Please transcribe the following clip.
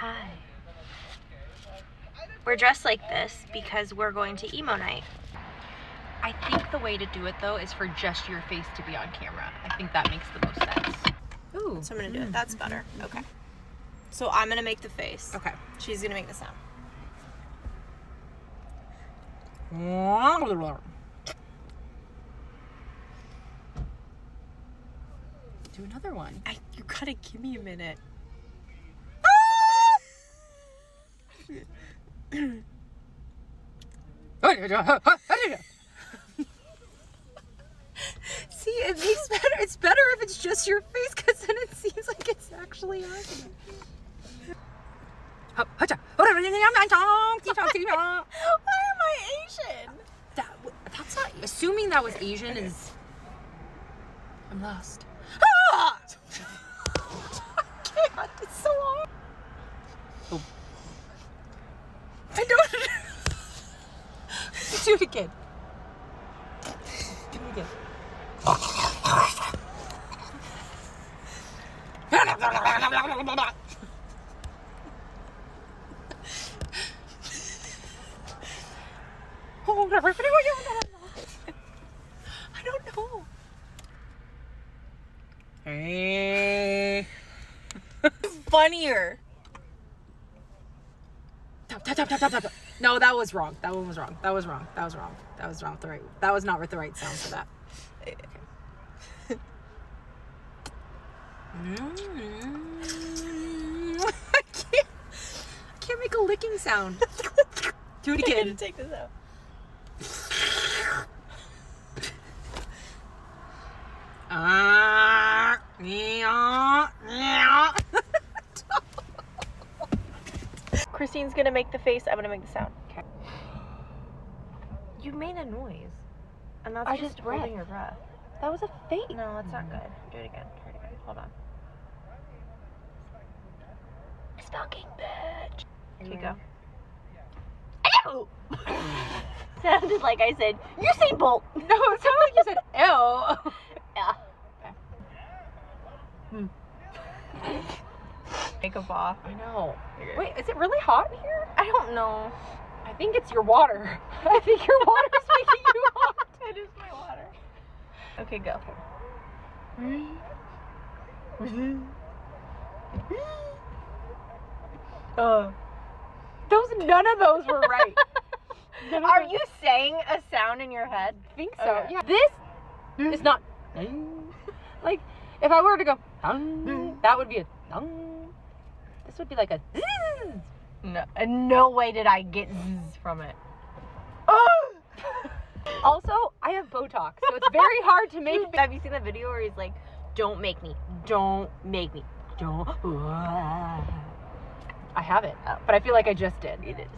Hi. We're dressed like this because we're going to emo night. I think the way to do it though is for just your face to be on camera. I think that makes the most sense. Ooh. So I'm gonna do it. That's better. Okay. So I'm gonna make the face. Okay. She's gonna make the sound. Do another one. You gotta give me a minute. See, it makes better. It's better if it's just your face, because then it seems like it's actually happening. Why am I Asian? That's not. Assuming that was Asian is. I'm lost. I can't. It's so hard. Oh. I don't. Do it again. Do it again. I don't know. Hey. Funnier. Tap, tap, tap, tap, tap, tap. No, that was wrong. That one was wrong. That was wrong. That was wrong. That was wrong. That was not the right sound for that. I can't make a licking sound. Do it I'm again. gonna take this out. Christine's gonna make the face. I'm gonna make the sound. Okay. You made a noise, and that's I just just holding your breath. That was a fake. No, that's not good. Do it again. Try it again. Hold on. Stalking bitch. Here you go. Ew! Sounded like I said, Usain Bolt. No, it sounded like you said, ew. Yeah. Okay. Makeup off. I know. Wait, is it really hot here? I don't know. I think it's your water. I think your water's making you hot. It is my water. Okay, go. None of those were right. Are you saying a sound in your head? I think so. Okay. Yeah. This is not like if I were to go that would be a this would be like a No, no way did I get zzz from it. Also, I have Botox, so it's very hard to make. Have you seen the video where he's like, "Don't make me, don't make me, don't." I have it, but I feel like I just did. You did.